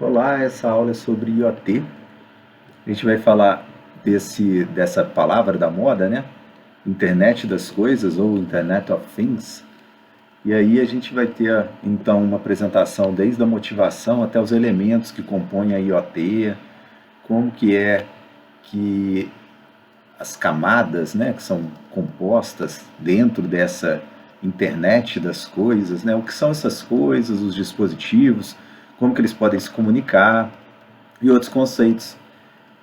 Olá, essa aula é sobre IoT. A gente vai falar dessa palavra da moda, né? Internet das coisas ou Internet of Things. E aí a gente vai ter então uma apresentação desde a motivação até os elementos que compõem a IoT, como que é que as camadas, né, que são compostas dentro dessa internet das coisas, né? O que são essas coisas, os dispositivos, como que eles podem se comunicar e outros conceitos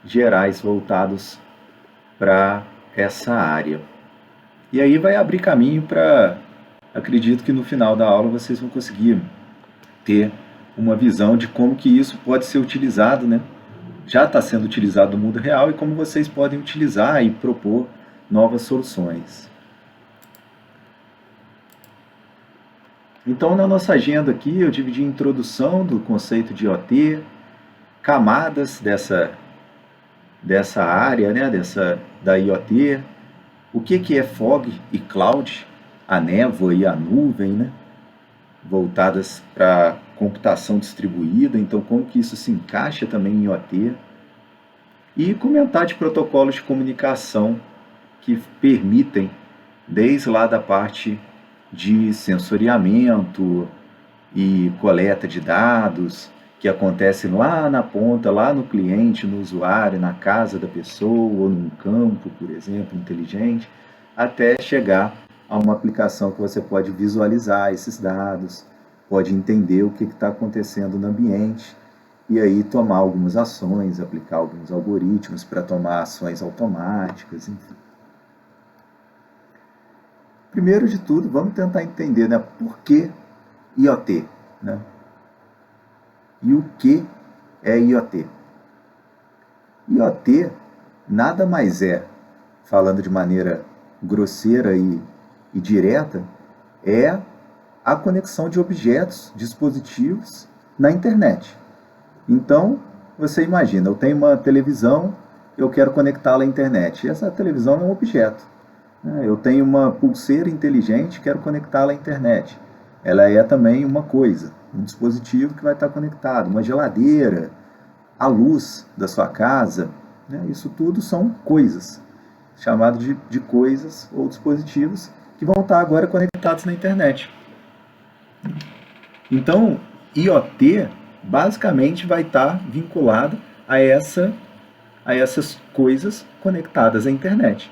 gerais voltados para essa área. E aí vai abrir caminho para, acredito que no final da aula vocês vão conseguir ter uma visão de como que isso pode ser utilizado, né? Já está sendo utilizado no mundo real e como vocês podem utilizar e propor novas soluções. Então, na nossa agenda aqui, eu dividi a introdução do conceito de IoT, camadas dessa área, né, da IoT, o que é fog e cloud, a névoa e a nuvem, né, voltadas para computação distribuída, então como que isso se encaixa também em IoT, e comentar de protocolos de comunicação que permitem, desde lá da parte de sensoriamento e coleta de dados, que acontece lá na ponta, lá no cliente, no usuário, na casa da pessoa, ou num campo, por exemplo, inteligente, até chegar a uma aplicação que você pode visualizar esses dados, pode entender o que está acontecendo no ambiente, e aí tomar algumas ações, aplicar alguns algoritmos para tomar ações automáticas, enfim. Primeiro de tudo, vamos tentar entender, né, por que IoT, né? E o que é IoT? IoT nada mais é, falando de maneira grosseira e direta, é a conexão de objetos, dispositivos na internet. Então, você imagina, eu tenho uma televisão, eu quero conectá-la à internet. E essa televisão é um objeto. Eu tenho uma pulseira inteligente, quero conectá-la à internet. Ela é também uma coisa, um dispositivo que vai estar conectado, uma geladeira, a luz da sua casa, né? Isso tudo são coisas, chamadas de coisas ou dispositivos que vão estar agora conectados na internet. Então, IoT basicamente vai estar vinculado a essas coisas conectadas à internet.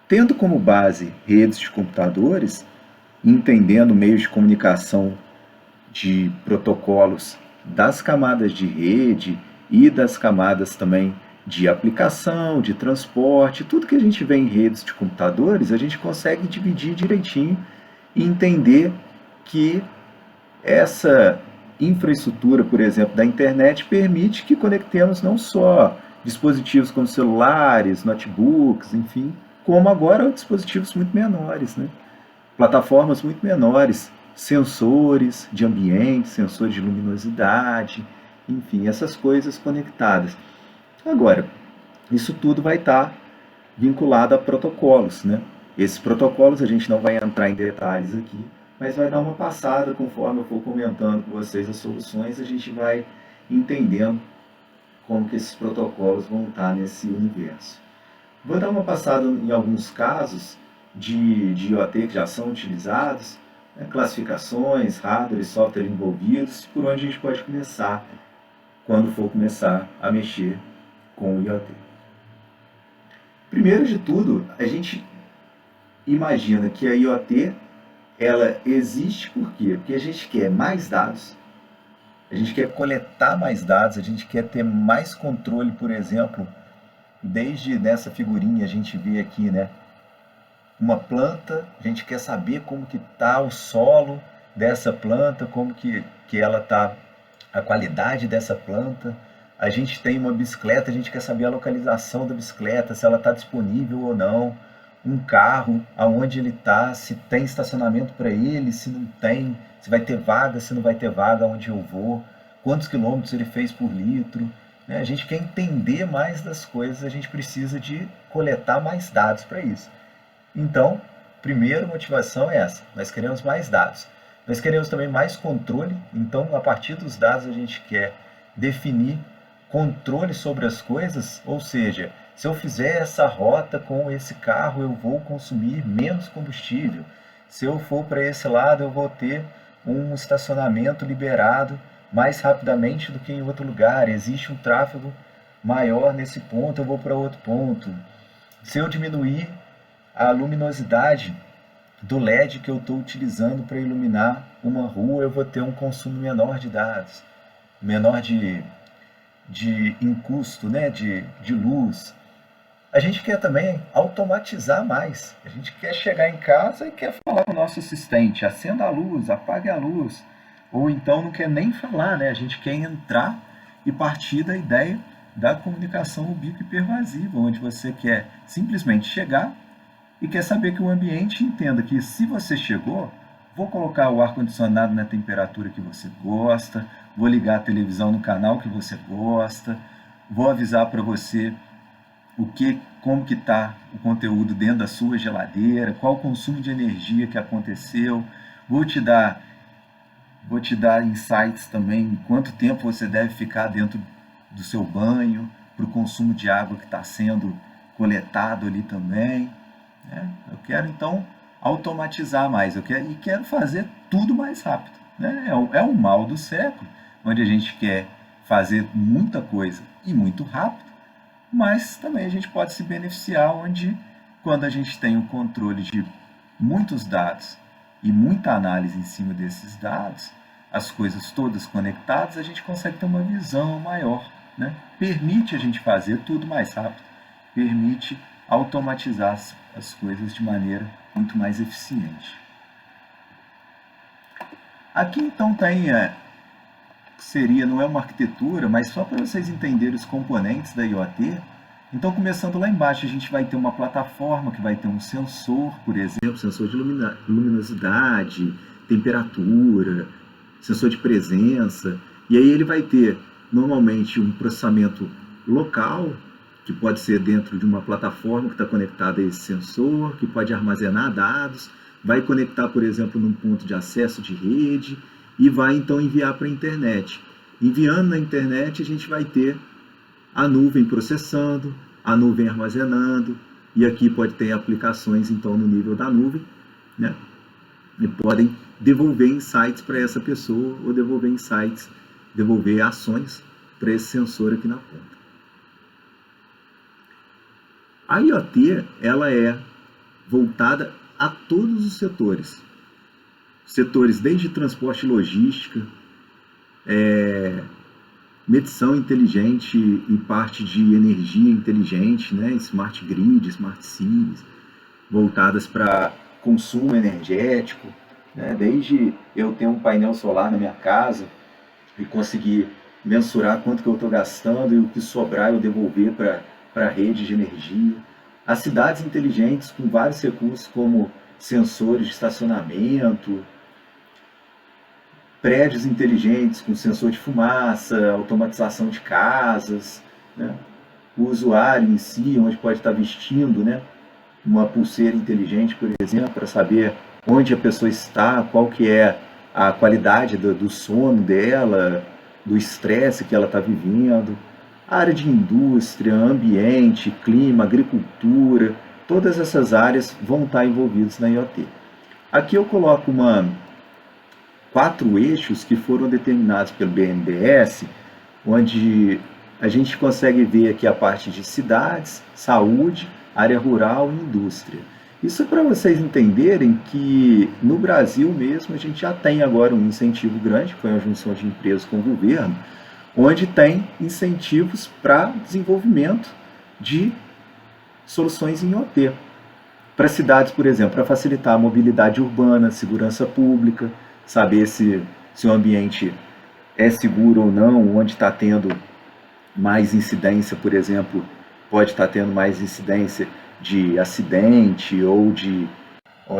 Tendo como base redes de computadores, entendendo meios de comunicação de protocolos das camadas de rede e das camadas também de aplicação, de transporte, tudo que a gente vê em redes de computadores, a gente consegue dividir direitinho e entender que essa infraestrutura, por exemplo, da internet permite que conectemos não só dispositivos como celulares, notebooks, enfim, como agora dispositivos muito menores, né? Plataformas muito menores, sensores de ambiente, sensores de luminosidade, enfim, essas coisas conectadas. Agora, isso tudo vai estar vinculado a protocolos, né? Esses protocolos a gente não vai entrar em detalhes aqui, mas vai dar uma passada conforme eu for comentando com vocês as soluções, a gente vai entendendo como que esses protocolos vão estar nesse universo. Vou dar uma passada em alguns casos de IoT que já são utilizados, né, classificações, hardware e software envolvidos, por onde a gente pode começar quando for começar a mexer com o IoT. Primeiro de tudo, a gente imagina que a IoT ela existe por quê? Porque a gente quer mais dados, a gente quer coletar mais dados, a gente quer ter mais controle, por exemplo, desde nessa figurinha a gente vê aqui, né? Uma planta, a gente quer saber como que está o solo dessa planta, como que ela está, a qualidade dessa planta. A gente tem uma bicicleta, a gente quer saber a localização da bicicleta, se ela está disponível ou não. Um carro, aonde ele está, se tem estacionamento para ele, se não tem, se vai ter vaga, se não vai ter vaga, onde eu vou, quantos quilômetros ele fez por litro. A gente quer entender mais das coisas, a gente precisa de coletar mais dados para isso. Então, primeira motivação é essa, nós queremos mais dados. Nós queremos também mais controle, então a partir dos dados a gente quer definir controle sobre as coisas, ou seja, se eu fizer essa rota com esse carro, eu vou consumir menos combustível. Se eu for para esse lado, eu vou ter um estacionamento liberado mais rapidamente do que em outro lugar. Existe um tráfego maior nesse ponto, eu vou para outro ponto. Se eu diminuir a luminosidade do LED que eu estou utilizando para iluminar uma rua, eu vou ter um consumo menor de dados, menor em custo, né, de luz. A gente quer também automatizar mais. A gente quer chegar em casa e quer falar com o nosso assistente, acenda a luz, apague a luz. Ou então não quer nem falar, né? A gente quer entrar e partir da ideia da comunicação ubíqua e pervasiva, onde você quer simplesmente chegar e quer saber que o ambiente entenda que se você chegou, vou colocar o ar-condicionado na temperatura que você gosta, vou ligar a televisão no canal que você gosta, vou avisar para você como que está o conteúdo dentro da sua geladeira, qual o consumo de energia que aconteceu, vou te dar insights também, quanto tempo você deve ficar dentro do seu banho, para o consumo de água que está sendo coletado ali também. Né? Eu quero então automatizar mais, quero fazer tudo mais rápido. Né? É o mal do século, onde a gente quer fazer muita coisa e muito rápido, mas também a gente pode se beneficiar onde, quando a gente tem o controle de muitos dados e muita análise em cima desses dados, as coisas todas conectadas, a gente consegue ter uma visão maior. Né? Permite a gente fazer tudo mais rápido, permite automatizar as coisas de maneira muito mais eficiente. Aqui então tem, não é uma arquitetura, mas só para vocês entenderem os componentes da IoT. Então, começando lá embaixo, a gente vai ter uma plataforma que vai ter um sensor, por exemplo, sensor de luminosidade, temperatura, sensor de presença, e aí ele vai ter normalmente um processamento local, que pode ser dentro de uma plataforma que está conectada a esse sensor, que pode armazenar dados, vai conectar, por exemplo, num ponto de acesso de rede e vai então enviar para a internet. Enviando na internet, a gente vai ter a nuvem processando, a nuvem armazenando, e aqui pode ter aplicações então no nível da nuvem, né? E podem devolver insights para essa pessoa ou devolver ações para esse sensor aqui na ponta. A IoT, ela é voltada a todos os setores. Setores desde transporte e logística, medição inteligente e parte de energia inteligente, né? Smart grid, smart cities, voltadas para consumo energético, né? Desde eu ter um painel solar na minha casa e conseguir mensurar quanto que eu estou gastando e o que sobrar eu devolver para a rede de energia. As cidades inteligentes com vários recursos como sensores de estacionamento, prédios inteligentes com sensor de fumaça, automatização de casas, né? O usuário em si, onde pode estar vestindo, né, uma pulseira inteligente, por exemplo, para saber onde a pessoa está, qual que é a qualidade do sono dela, do estresse que ela está vivendo. A área de indústria, ambiente, clima, agricultura, todas essas áreas vão estar envolvidas na IoT. Aqui eu coloco 4 eixos que foram determinados pelo BNDES, onde a gente consegue ver aqui a parte de cidades, saúde, área rural e indústria. Isso é para vocês entenderem que no Brasil mesmo a gente já tem agora um incentivo grande, que foi a junção de empresas com o governo, onde tem incentivos para desenvolvimento de soluções em IoT. Para cidades, por exemplo, para facilitar a mobilidade urbana, segurança pública, saber se o ambiente é seguro ou não, onde está tendo mais incidência, por exemplo, pode estar tendo mais incidência de acidente ou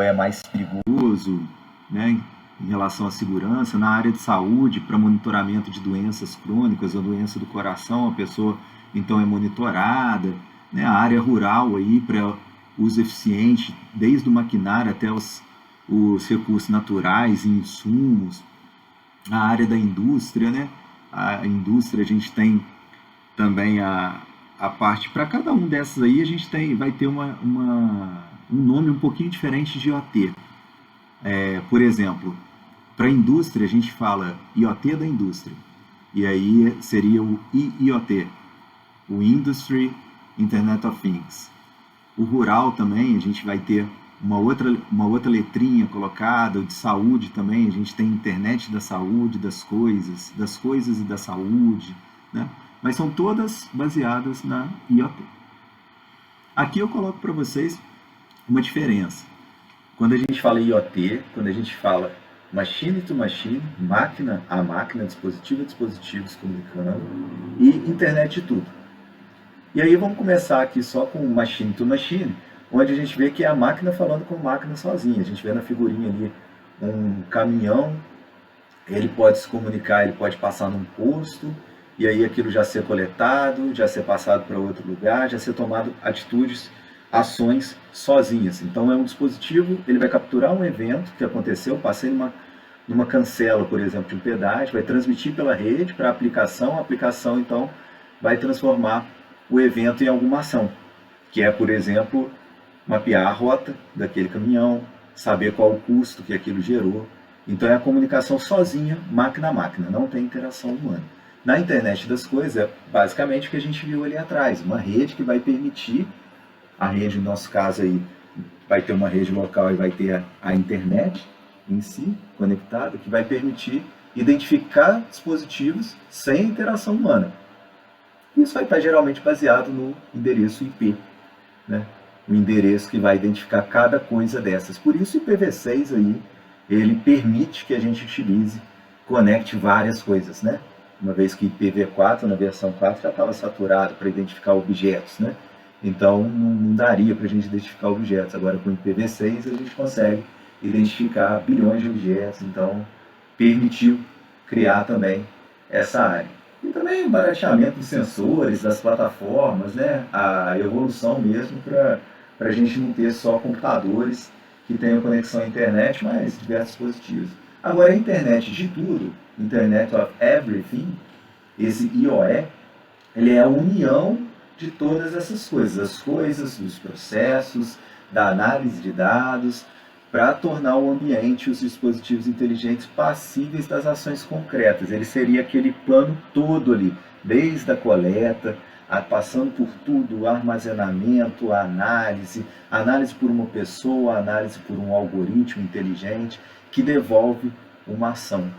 é mais perigoso, né, em relação à segurança. Na área de saúde, para monitoramento de doenças crônicas ou doença do coração, a pessoa então é monitorada, né, a área rural aí para uso eficiente, desde o maquinário até os recursos naturais e insumos, a área da indústria, né, a indústria, a gente tem também a parte, para cada um dessas aí, a gente vai ter um nome um pouquinho diferente de IoT. Por exemplo, para a indústria, a gente fala IoT da indústria. E aí seria o IIoT, o Industry Internet of Things. O rural também, a gente vai ter uma outra letrinha colocada. O de saúde também, a gente tem internet da saúde, das coisas e da saúde, né? Mas são todas baseadas na IoT. Aqui eu coloco para vocês uma diferença. Quando a gente fala IoT, quando a gente fala machine to machine, máquina a máquina, dispositivo a dispositivo se comunicando, e internet de tudo. E aí vamos começar aqui só com machine to machine, onde a gente vê que é a máquina falando com a máquina sozinha. A gente vê na figurinha ali um caminhão, ele pode se comunicar, ele pode passar num posto, e aí aquilo já ser coletado, já ser passado para outro lugar, já ser tomado atitudes, ações sozinhas. Então é um dispositivo, ele vai capturar um evento que aconteceu, passei numa cancela, por exemplo, de um pedágio, vai transmitir pela rede para a aplicação então vai transformar o evento em alguma ação, que é, por exemplo, mapear a rota daquele caminhão, saber qual o custo que aquilo gerou. Então é a comunicação sozinha, máquina a máquina, não tem interação humana. Na internet das coisas, é basicamente o que a gente viu ali atrás, uma rede que vai permitir, a rede, no nosso caso aí, vai ter uma rede local e vai ter a internet em si, conectada, que vai permitir identificar dispositivos sem interação humana. Isso vai estar geralmente baseado no endereço IP, né? O endereço que vai identificar cada coisa dessas. Por isso o IPv6 aí, ele permite que a gente utilize, conecte várias coisas, né? Uma vez que IPv4, na versão 4, já estava saturado para identificar objetos, né? Então não daria para a gente identificar objetos. Agora com IPv6 a gente consegue identificar bilhões de objetos, então permitiu criar também essa área. E também o barateamento dos sensores, das plataformas, né? A evolução mesmo para a gente não ter só computadores que tenham conexão à internet, mas diversos dispositivos. Agora a internet de tudo, Internet of Everything, esse IoE, ele é a união de todas essas coisas, as coisas, os processos, da análise de dados, para tornar o ambiente e os dispositivos inteligentes passíveis das ações concretas. Ele seria aquele plano todo ali, desde a coleta, passando por tudo, o armazenamento, a análise por uma pessoa, análise por um algoritmo inteligente, que devolve uma ação,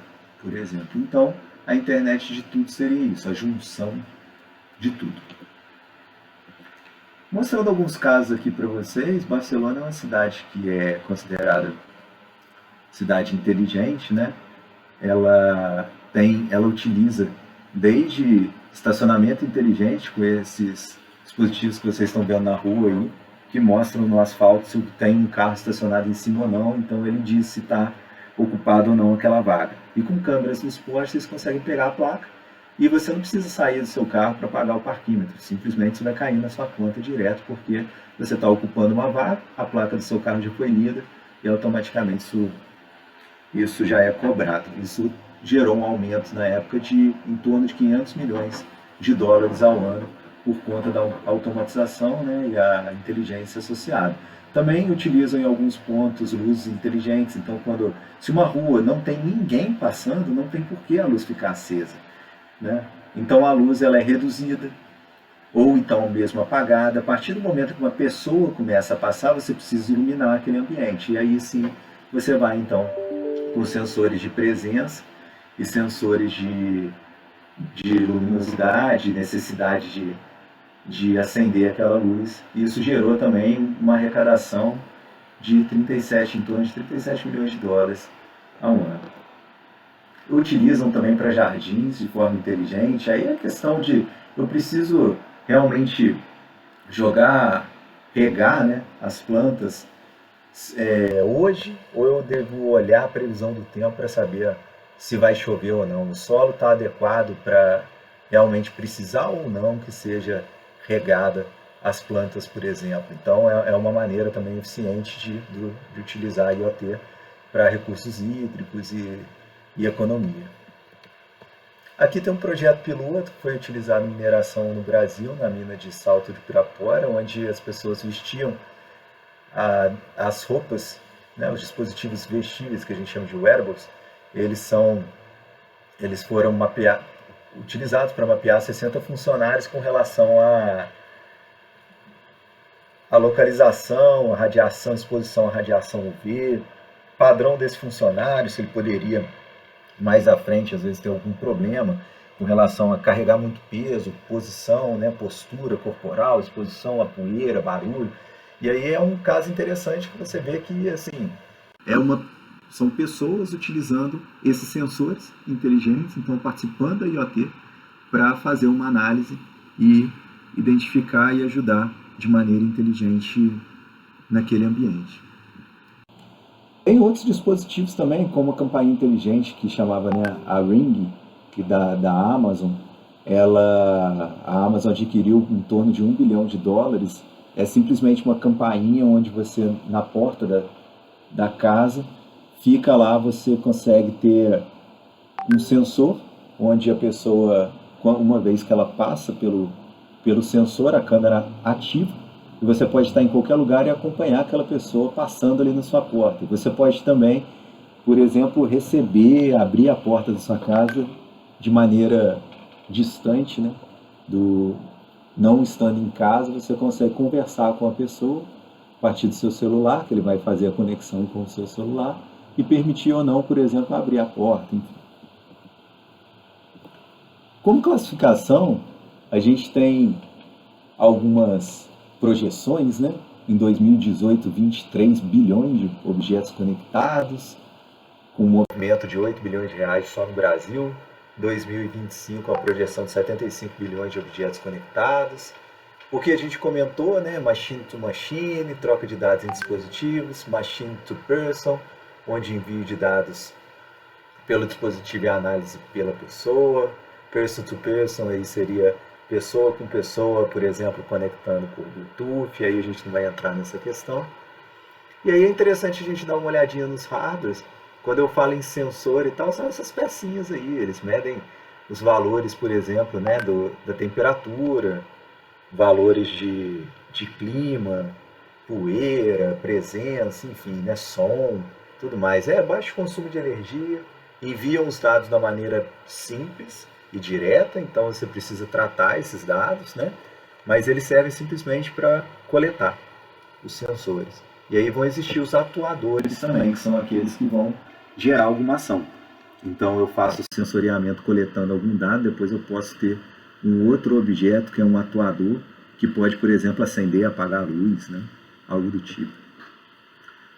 por exemplo. Então, a internet de tudo seria isso, a junção de tudo. Mostrando alguns casos aqui para vocês, Barcelona é uma cidade que é considerada cidade inteligente, né? Ela utiliza desde estacionamento inteligente, com esses dispositivos que vocês estão vendo na rua aí, que mostram no asfalto se tem um carro estacionado em cima ou não, então ele diz se está ocupado ou não aquela vaga. E com câmeras nos postes, vocês conseguem pegar a placa e você não precisa sair do seu carro para pagar o parquímetro, simplesmente você vai cair na sua conta direto, porque você está ocupando uma vaga, a placa do seu carro já foi lida e automaticamente isso já é cobrado. Isso gerou um aumento na época de em torno de 500 milhões de dólares ao ano por conta da automatização, né, e a inteligência associada. Também utilizam em alguns pontos luzes inteligentes, então se uma rua não tem ninguém passando, não tem por que a luz ficar acesa, né? Então a luz ela é reduzida, ou então mesmo apagada. A partir do momento que uma pessoa começa a passar, você precisa iluminar aquele ambiente, e aí sim você vai então com sensores de presença e sensores de luminosidade, necessidade de acender aquela luz. E isso gerou também uma arrecadação de em torno de 37 milhões de dólares ao ano. Utilizam também para jardins de forma inteligente. Aí é questão de, eu preciso realmente regar, né, as plantas hoje, ou eu devo olhar a previsão do tempo para saber se vai chover ou não, o solo está adequado para realmente precisar ou não que seja regada as plantas, por exemplo. Então é uma maneira também eficiente de utilizar a IoT para recursos hídricos e economia. Aqui tem um projeto piloto que foi utilizado em mineração no Brasil, na mina de Salto de Pirapora, onde as pessoas vestiam as roupas, né, os dispositivos vestíveis que a gente chama de wearables, eles foram utilizados para mapear 60 funcionários com relação à localização, a radiação, exposição à radiação UV, padrão desse funcionário, se ele poderia mais à frente às vezes ter algum problema com relação a carregar muito peso, posição, né, postura corporal, exposição à poeira, barulho. E aí é um caso interessante que você vê que assim são pessoas utilizando esses sensores inteligentes, então participando da IoT para fazer uma análise e identificar e ajudar de maneira inteligente naquele ambiente. Tem outros dispositivos também, como a campainha inteligente que chamava, né, a Ring, que da Amazon. A Amazon adquiriu em torno de $1 bilhão. É simplesmente uma campainha onde você, na porta da casa, fica lá, você consegue ter um sensor, onde a pessoa, uma vez que ela passa pelo sensor, a câmera ativa, e você pode estar em qualquer lugar e acompanhar aquela pessoa passando ali na sua porta. E você pode também, por exemplo, abrir a porta da sua casa de maneira distante, né? Não estando em casa, você consegue conversar com a pessoa a partir do seu celular, que ele vai fazer a conexão com o seu celular, e permitir ou não, por exemplo, abrir a porta. Enfim. Como classificação, a gente tem algumas projeções, né? Em 2018, 23 bilhões de objetos conectados, com um movimento de 8 bilhões de reais só no Brasil. 2025, a projeção de 75 bilhões de objetos conectados. O que a gente comentou, né? Machine to machine, troca de dados em dispositivos, machine to person, onde envio de dados pelo dispositivo e análise pela pessoa, person to person, aí seria pessoa com pessoa, por exemplo, conectando por Bluetooth, aí a gente não vai entrar nessa questão. E aí é interessante a gente dar uma olhadinha nos hardwares. Quando eu falo em sensor e tal, são essas pecinhas aí, eles medem os valores, por exemplo, né, da temperatura, valores de clima, poeira, presença, enfim, né, som, tudo mais. É baixo consumo de energia, enviam os dados da maneira simples e direta, então você precisa tratar esses dados, né? Mas eles servem simplesmente para coletar os sensores. E aí vão existir os atuadores também, que são aqueles que vão gerar alguma ação. Então eu faço o sensoriamento coletando algum dado, depois eu posso ter um outro objeto que é um atuador, que pode, por exemplo, acender e apagar a luz, né? Algo do tipo.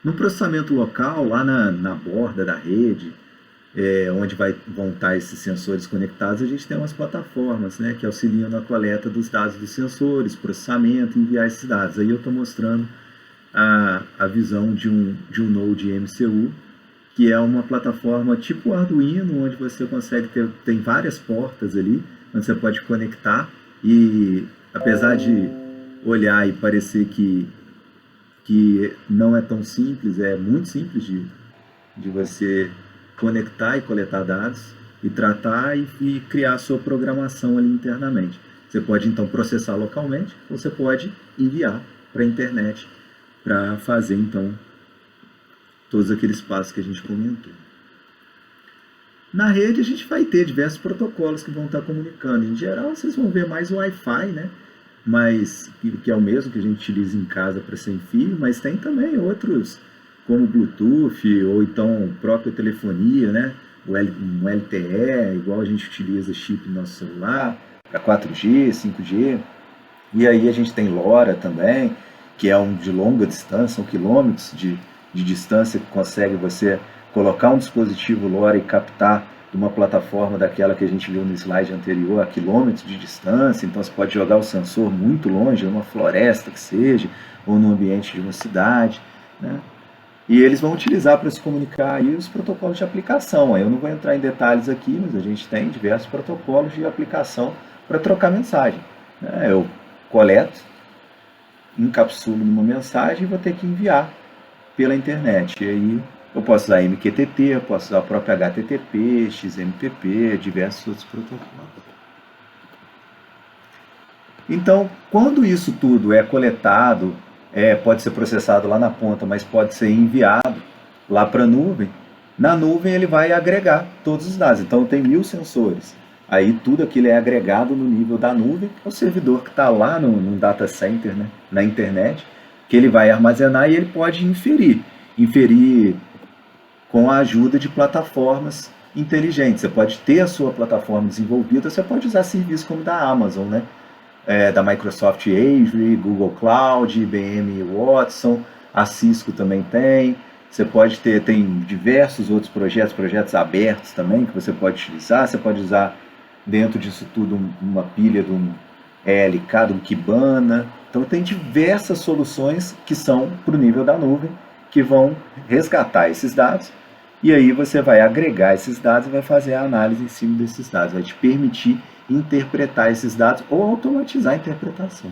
No processamento local, lá na borda da rede, onde vão estar esses sensores conectados, a gente tem umas plataformas, né, que auxiliam na coleta dos dados dos sensores, processamento, enviar esses dados. Aí eu estou mostrando a visão de um Node MCU, que é uma plataforma tipo Arduino, onde você consegue tem várias portas ali, onde você pode conectar, e apesar de olhar e parecer que não é tão simples, é muito simples de você conectar e coletar dados e tratar e criar a sua programação ali internamente. Você pode então processar localmente ou você pode enviar para a internet para fazer então todos aqueles passos que a gente comentou. Na rede a gente vai ter diversos protocolos que vão estar comunicando. Em geral vocês vão ver mais o Wi-Fi, né? Mas, que é o mesmo que a gente utiliza em casa para sem fio, mas tem também outros como Bluetooth ou então própria telefonia, né? Um LTE, igual a gente utiliza chip no nosso celular, para 4G, 5G. E aí a gente tem LoRa também, que é um de longa distância, são quilômetros de distância, que consegue você colocar um dispositivo LoRa e captar de uma plataforma daquela que a gente viu no slide anterior, a quilômetros de distância. Então você pode jogar o sensor muito longe, numa floresta que seja, ou no ambiente de uma cidade, né? E eles vão utilizar para se comunicar aí os protocolos de aplicação. Aí eu não vou entrar em detalhes aqui, mas a gente tem diversos protocolos de aplicação para trocar mensagem, né? Eu coleto, encapsulo numa mensagem e vou ter que enviar pela internet. E aí Eu posso usar MQTT, eu posso usar o próprio HTTP, XMPP, diversos outros protocolos. Então, quando isso tudo é coletado, pode ser processado lá na ponta, mas pode ser enviado lá para a nuvem, na nuvem ele vai agregar todos os dados. Então, tem 1000 sensores. Aí tudo aquilo é agregado no nível da nuvem, é o servidor que está lá no data center, né, na internet, que ele vai armazenar e ele pode inferir com a ajuda de plataformas inteligentes. Você pode ter a sua plataforma desenvolvida, você pode usar serviços como da Amazon, né? Da Microsoft Azure, Google Cloud, IBM Watson, a Cisco também tem. Você pode tem diversos outros projetos abertos também que você pode utilizar. Você pode usar dentro disso tudo uma pilha de um ELK, de um Kibana. Então tem diversas soluções que são para o nível da nuvem, que vão resgatar esses dados, e aí você vai agregar esses dados e vai fazer a análise em cima desses dados, vai te permitir interpretar esses dados ou automatizar a interpretação.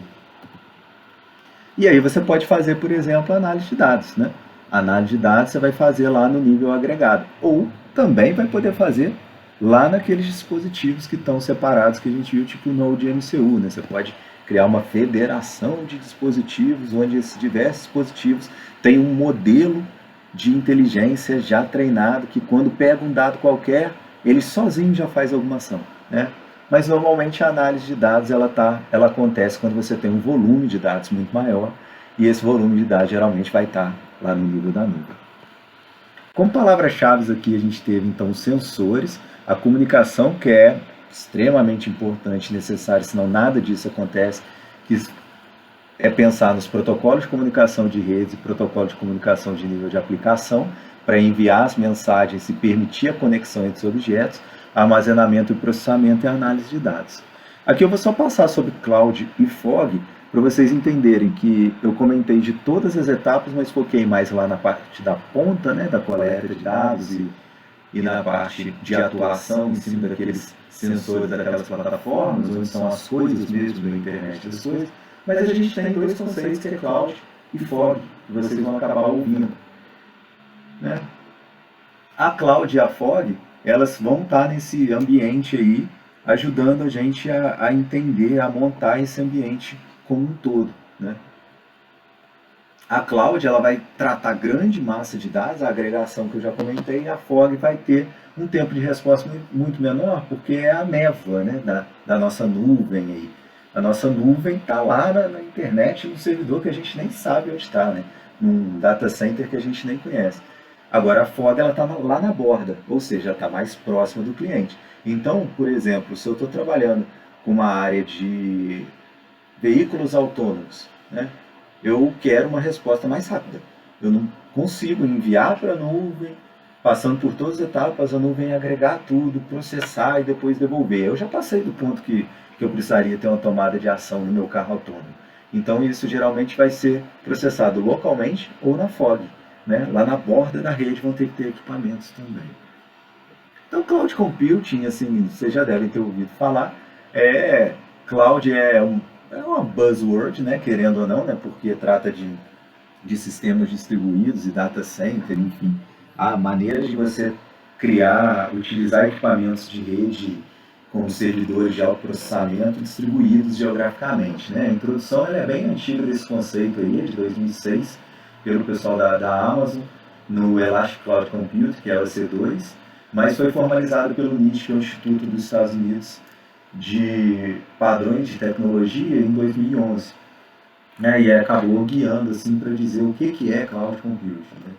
E aí você pode fazer, por exemplo, análise de dados, né? Análise de dados você vai fazer lá no nível agregado, ou também vai poder fazer lá naqueles dispositivos que estão separados que a gente viu, tipo o Node-MCU, né? Você pode criar uma federação de dispositivos, onde esses diversos dispositivos têm um modelo de inteligência já treinado, que quando pega um dado qualquer, ele sozinho já faz alguma ação, né? Mas normalmente a análise de dados ela acontece quando você tem um volume de dados muito maior, e esse volume de dados geralmente vai estar lá no nível da nuvem. Como palavras-chave aqui a gente teve então os sensores, a comunicação, que é extremamente importante e necessária, senão nada disso acontece, que é pensar nos protocolos de comunicação de redes e protocolos de comunicação de nível de aplicação para enviar as mensagens e permitir a conexão entre os objetos, armazenamento e processamento e análise de dados. Aqui eu vou só passar sobre Cloud e Fog para vocês entenderem que eu comentei de todas as etapas, mas foquei mais lá na parte da ponta, né, da coleta de dados e na parte de atuação em cima daqueles sensores daquelas plataformas, onde são as coisas mesmo da internet das coisas. Mas a gente tem dois conceitos, que é Cloud e Fog, que vocês vão acabar ouvindo, né? A Cloud e a Fog, elas vão estar nesse ambiente aí, ajudando a gente a entender, a montar esse ambiente como um todo, né? A Cloud ela vai tratar grande massa de dados, a agregação que eu já comentei, e a Fog vai ter um tempo de resposta muito menor, porque é a névoa, né, da nossa nuvem aí. A nossa nuvem está lá na internet, num servidor que a gente nem sabe onde está, né? Num data center que a gente nem conhece. Agora a Fog está lá na borda, ou seja, está mais próxima do cliente. Então, por exemplo, se eu estou trabalhando com uma área de veículos autônomos, né, eu quero uma resposta mais rápida. Eu não consigo enviar para a nuvem, passando por todas as etapas, a nuvem agregar tudo, processar e depois devolver. Eu já passei do ponto que eu precisaria ter uma tomada de ação no meu carro autônomo. Então isso geralmente vai ser processado localmente ou na Fog, né? Lá na borda da rede vão ter que ter equipamentos também. Então Cloud Computing, assim, vocês já devem ter ouvido falar, Cloud é uma buzzword, né? Querendo ou não, né? Porque trata de sistemas distribuídos e data center, enfim. A maneira de você utilizar equipamentos de rede com servidores de alto processamento distribuídos geograficamente, né? A introdução ela é bem antiga desse conceito aí, é de 2006, pelo pessoal da Amazon, no Elastic Cloud Compute, que é o EC2, mas foi formalizado pelo NIST, que é o Instituto dos Estados Unidos de Padrões de Tecnologia, em 2011. Né? E acabou guiando assim, para dizer o que é Cloud Computing. Né?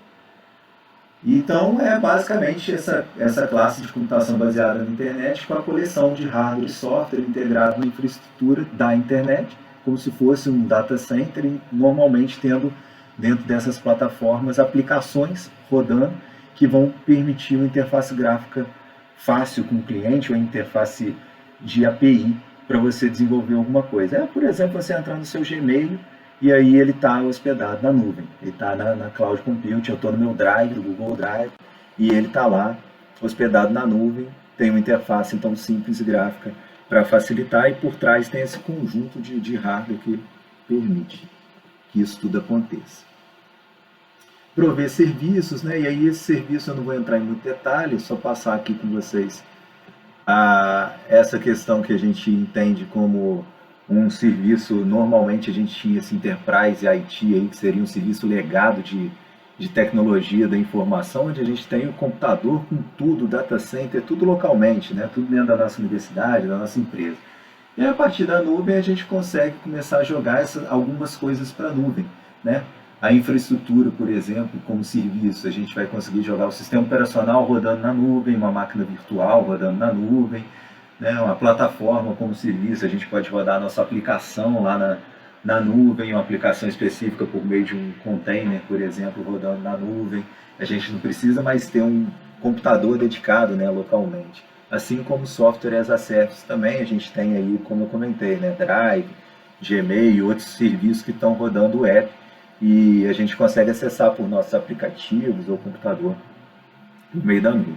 Então, é basicamente essa classe de computação baseada na internet com a coleção de hardware e software integrado na infraestrutura da internet, como se fosse um data center, e normalmente tendo dentro dessas plataformas aplicações rodando que vão permitir uma interface gráfica fácil com o cliente, ou interface de API para você desenvolver alguma coisa. Por exemplo, você entrar no seu Gmail e aí ele está hospedado na nuvem, ele está na Cloud Computing, eu estou no meu Drive, no Google Drive, e ele está lá hospedado na nuvem, tem uma interface então simples e gráfica para facilitar, e por trás tem esse conjunto de hardware que permite que isso tudo aconteça. prover serviços, né? E aí esse serviço eu não vou entrar em muito detalhe, só passar aqui com vocês essa questão que a gente entende como um serviço, normalmente a gente tinha esse Enterprise IT aí, que seria um serviço legado de tecnologia da informação, onde a gente tem o computador com tudo, data center, tudo localmente, né? Tudo dentro da nossa universidade, da nossa empresa. E a partir da nuvem a gente consegue começar a jogar algumas coisas para a nuvem, né? A infraestrutura, por exemplo, como serviço, a gente vai conseguir jogar o sistema operacional rodando na nuvem, uma máquina virtual rodando na nuvem, né? Uma plataforma como serviço, a gente pode rodar a nossa aplicação lá na nuvem, uma aplicação específica por meio de um container, por exemplo, rodando na nuvem. A gente não precisa mais ter um computador dedicado, né, localmente. Assim como software as a service também, a gente tem aí, como eu comentei, né, Drive, Gmail e outros serviços que estão rodando o app e a gente consegue acessar por nossos aplicativos ou computador por meio da nuvem.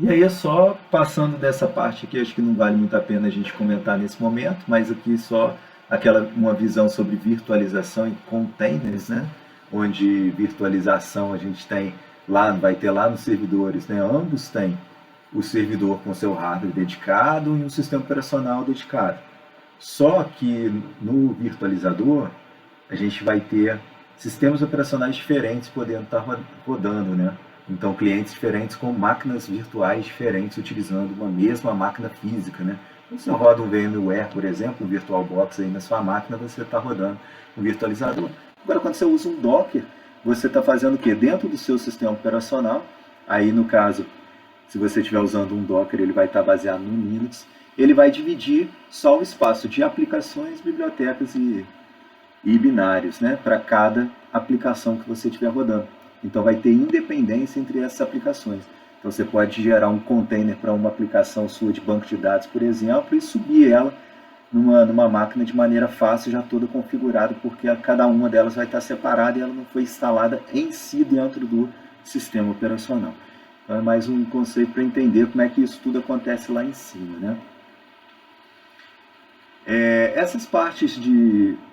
E aí é só passando dessa parte aqui, acho que não vale muito a pena a gente comentar nesse momento, mas aqui só uma visão sobre virtualização em containers, né? Onde virtualização a gente tem lá, vai ter lá nos servidores, né? Ambos têm o servidor com seu hardware dedicado e um sistema operacional dedicado. Só que no virtualizador a gente vai ter sistemas operacionais diferentes podendo estar rodando, né? Então, clientes diferentes com máquinas virtuais diferentes utilizando uma mesma máquina física, né? Quando você roda um VMware, por exemplo, um VirtualBox aí na sua máquina, você está rodando um virtualizador. Agora, quando você usa um Docker, você está fazendo o quê? Dentro do seu sistema operacional, aí no caso, se você estiver usando um Docker, ele vai estar baseado no Linux, ele vai dividir só o espaço de aplicações, bibliotecas e binários, né, para cada aplicação que você estiver rodando. Então vai ter independência entre essas aplicações. Então você pode gerar um container para uma aplicação sua de banco de dados, por exemplo, e subir ela numa máquina de maneira fácil, já toda configurada, porque cada uma delas vai estar separada e ela não foi instalada em si dentro do sistema operacional. Então é mais um conceito para entender como é que isso tudo acontece lá em cima, né? Essas partes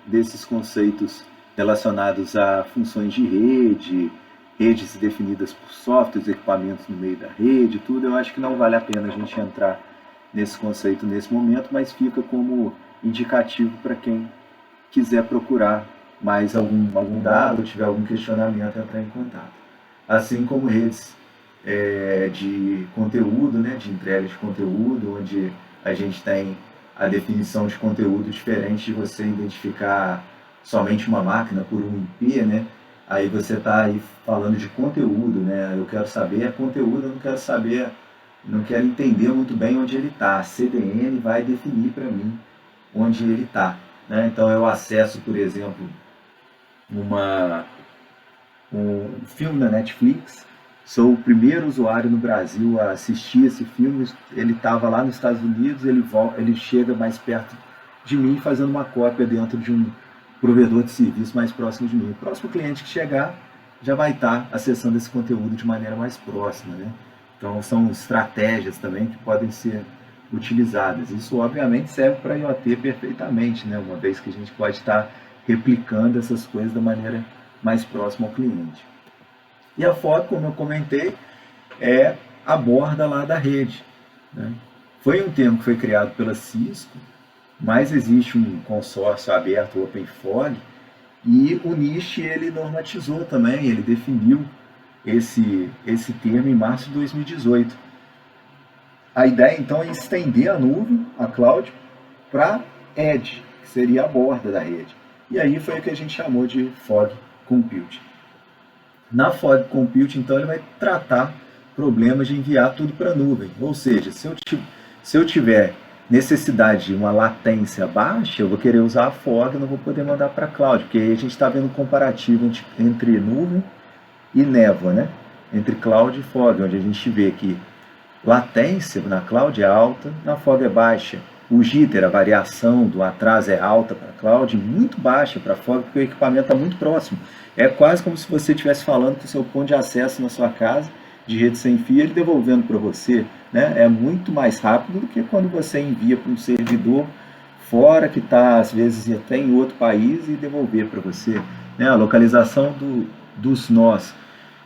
desses conceitos relacionados a funções de rede, redes definidas por softwares, equipamentos no meio da rede, tudo, eu acho que não vale a pena a gente entrar nesse conceito nesse momento, mas fica como indicativo para quem quiser procurar mais algum dado, tiver algum questionamento, entrar em contato. Assim como redes de conteúdo, né, de entrega de conteúdo, onde a gente tem a definição de conteúdo diferente de você identificar somente uma máquina por um IP, né? Aí você está aí falando de conteúdo, né? Eu quero saber conteúdo, eu não quero saber, não quero entender muito bem onde ele está. A CDN vai definir para mim onde ele está, né? Então eu acesso, por exemplo, um filme da Netflix. Sou o primeiro usuário no Brasil a assistir esse filme. Ele estava lá nos Estados Unidos, ele chega mais perto de mim fazendo uma cópia dentro de um provedor de serviço mais próximo de mim. O próximo cliente que chegar já vai estar acessando esse conteúdo de maneira mais próxima, né? Então são estratégias também que podem ser utilizadas. Isso obviamente serve para IoT perfeitamente, né? Uma vez que a gente pode estar replicando essas coisas da maneira mais próxima ao cliente. E a foto, como eu comentei, é a borda lá da rede, né? Foi um termo que foi criado pela Cisco, mas existe um consórcio aberto, o OpenFog, e o NIST ele normatizou também, ele definiu esse termo em março de 2018. A ideia então é estender a nuvem, a cloud, para edge, que seria a borda da rede. E aí foi o que a gente chamou de Fog Computing. Na Fog Computing, então, ele vai tratar problemas de enviar tudo para a nuvem. Ou seja, se eu tiver necessidade de uma latência baixa, eu vou querer usar a Fog, eu não vou poder mandar para a cloud, porque aí a gente está vendo um comparativo entre nuvem e névoa, né? Entre cloud e Fog, onde a gente vê que latência na cloud é alta, na Fog é baixa. O jitter, a variação do atraso é alta para a cloud, muito baixa para a Fog, porque o equipamento está muito próximo. É quase como se você estivesse falando com o seu ponto de acesso na sua casa, de rede sem fio, ele devolvendo para você, né? É muito mais rápido do que quando você envia para um servidor fora, que está às vezes até em outro país, e devolver para você. Né? A localização dos nós,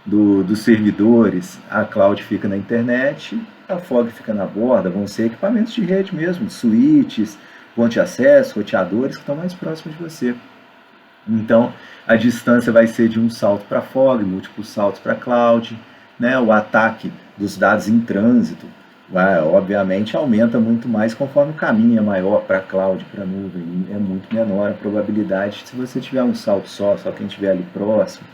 dos servidores, a cloud fica na internet, a FOG fica na borda, vão ser equipamentos de rede mesmo, switches, ponto de acesso, roteadores que estão mais próximos de você. Então, a distância vai ser de um salto para FOG, múltiplos saltos para cloud, né? O ataque dos dados em trânsito, obviamente, aumenta muito mais conforme o caminho é maior para cloud, para nuvem, é muito menor a probabilidade se você tiver um salto só quem estiver ali próximo.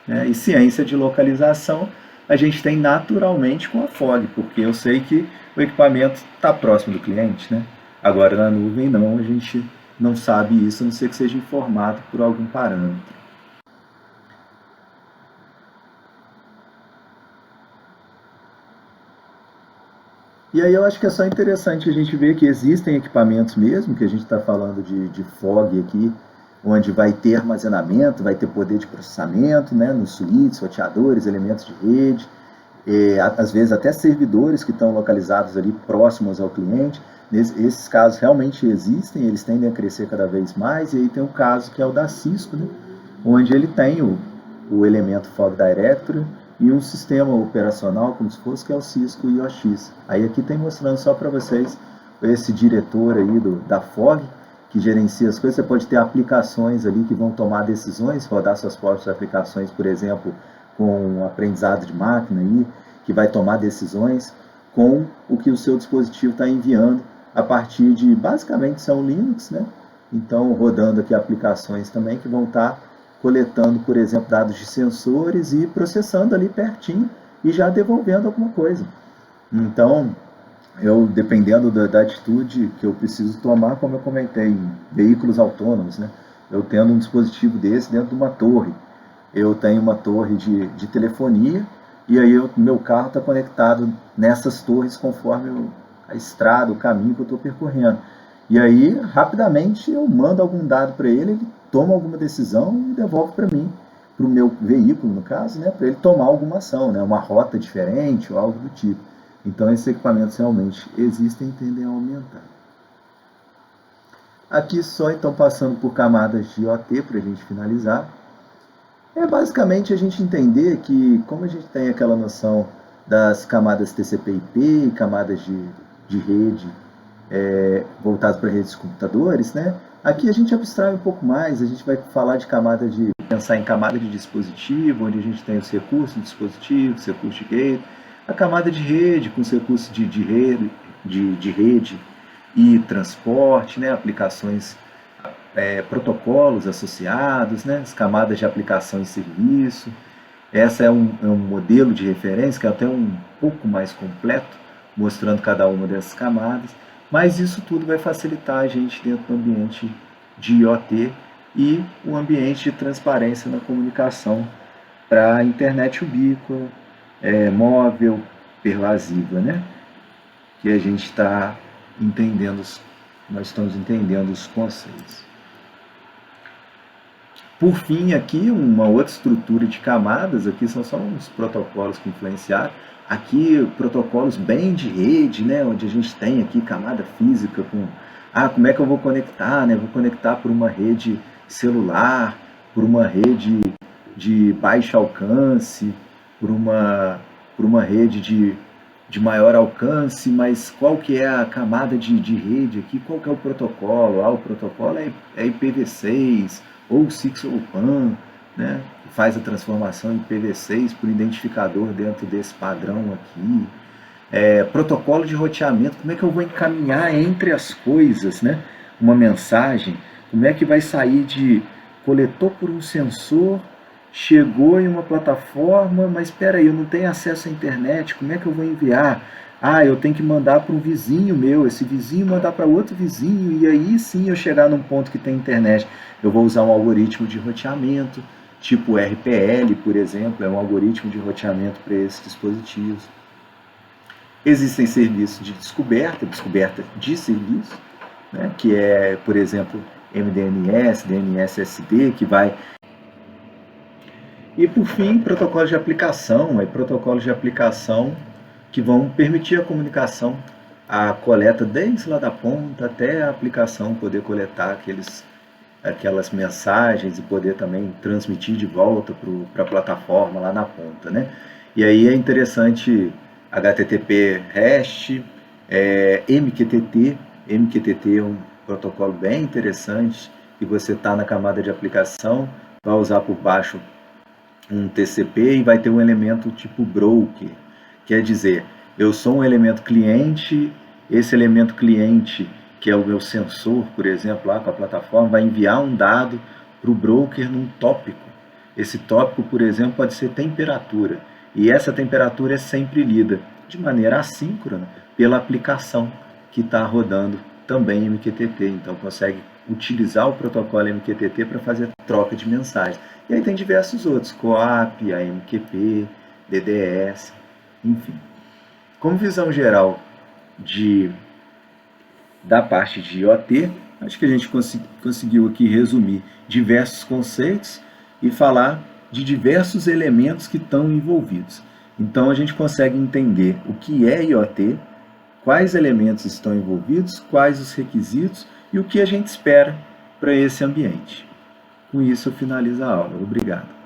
Né? E ciência de localização a gente tem naturalmente com a FOG, porque eu sei que o equipamento está próximo do cliente, né? Agora na nuvem não, a gente não sabe isso, a não ser que seja informado por algum parâmetro. E aí eu acho que é só interessante a gente ver que existem equipamentos mesmo, que a gente está falando de FOG aqui, onde vai ter armazenamento, vai ter poder de processamento, né, nos switches, roteadores, elementos de rede, às vezes até servidores que estão localizados ali próximos ao cliente. Esses casos realmente existem, eles tendem a crescer cada vez mais, e aí tem um caso que é o da Cisco, né, onde ele tem o elemento FOG Directory e um sistema operacional, como se fosse, que é o Cisco IOX. Aí aqui tem mostrando só para vocês esse diretor aí da FOG, que gerencia as coisas. Você pode ter aplicações ali que vão tomar decisões, rodar suas próprias aplicações, por exemplo, com aprendizado de máquina aí, que vai tomar decisões com o que o seu dispositivo está enviando a partir de, basicamente, são Linux, né? Então, rodando aqui aplicações também que vão estar coletando, por exemplo, dados de sensores e processando ali pertinho e já devolvendo alguma coisa. Então, dependendo da atitude que eu preciso tomar, como eu comentei, em veículos autônomos, né? Eu tendo um dispositivo desse dentro de uma torre, eu tenho uma torre de telefonia, e aí meu carro está conectado nessas torres conforme a estrada, o caminho que eu estou percorrendo. E aí, rapidamente, eu mando algum dado para ele toma alguma decisão e devolve para mim, para o meu veículo, no caso, né, para ele tomar alguma ação, né, uma rota diferente ou algo do tipo. Então, esses equipamentos realmente existem e tendem a aumentar. Aqui só, então, passando por camadas de IoT para a gente finalizar. É basicamente a gente entender que, como a gente tem aquela noção das camadas TCP/IP, camadas de rede voltadas para redes de computadores, né? Aqui a gente abstrai um pouco mais, a gente vai falar pensar em camada de dispositivo, onde a gente tem os recursos de dispositivo, os recursos de rede, a camada de rede, com os recursos de rede e transporte, né? Aplicações, protocolos associados, né? As camadas de aplicação e serviço. Essa é um modelo de referência que é até um pouco mais completo, mostrando cada uma dessas camadas. Mas isso tudo vai facilitar a gente dentro do ambiente de IoT e o ambiente de transparência na comunicação para a internet ubíqua, móvel, pervasiva, né? Que a gente está entendendo, nós estamos entendendo os conceitos. Por fim, aqui, uma outra estrutura de camadas, aqui são só uns protocolos que influenciaram. Aqui, protocolos bem de rede, né, onde a gente tem aqui camada física com, como é que eu vou conectar, né? Vou conectar por uma rede celular, por uma rede de baixo alcance, por uma rede de maior alcance, mas qual que é a camada de rede aqui, qual que é o protocolo? O protocolo é IPv6 ou 6LoWPAN, né? Faz a transformação em IPv6 por identificador dentro desse padrão aqui. Protocolo de roteamento, como é que eu vou encaminhar entre as coisas, né? Uma mensagem, como é que vai sair coletou por um sensor, chegou em uma plataforma, mas espera aí, eu não tenho acesso à internet, como é que eu vou enviar? Eu tenho que mandar para um vizinho meu, esse vizinho mandar para outro vizinho, e aí sim eu chegar num ponto que tem internet. Eu vou usar um algoritmo de roteamento, tipo RPL, por exemplo, é um algoritmo de roteamento para esses dispositivos. Existem serviços de descoberta de serviço, né, que é, por exemplo, MDNS, DNS-SD, que vai... E, por fim, protocolos de aplicação, que vão permitir a comunicação a coleta desde lá da ponta até a aplicação poder coletar aquelas mensagens e poder também transmitir de volta para a plataforma lá na ponta, né? E aí é interessante HTTP REST, MQTT. MQTT é um protocolo bem interessante e você está na camada de aplicação, vai usar por baixo um TCP e vai ter um elemento tipo broker. Quer dizer, eu sou um elemento cliente, esse elemento cliente, que é o meu sensor, por exemplo, lá com a plataforma, vai enviar um dado para o broker num tópico. Esse tópico, por exemplo, pode ser temperatura. E essa temperatura é sempre lida de maneira assíncrona pela aplicação que está rodando também MQTT. Então, consegue utilizar o protocolo MQTT para fazer troca de mensagens. E aí tem diversos outros, COAP, AMQP, DDS, enfim. Como visão geral da parte de IoT, acho que a gente conseguiu aqui resumir diversos conceitos e falar de diversos elementos que estão envolvidos. Então a gente consegue entender o que é IoT, quais elementos estão envolvidos, quais os requisitos e o que a gente espera para esse ambiente. Com isso eu finalizo a aula. Obrigado.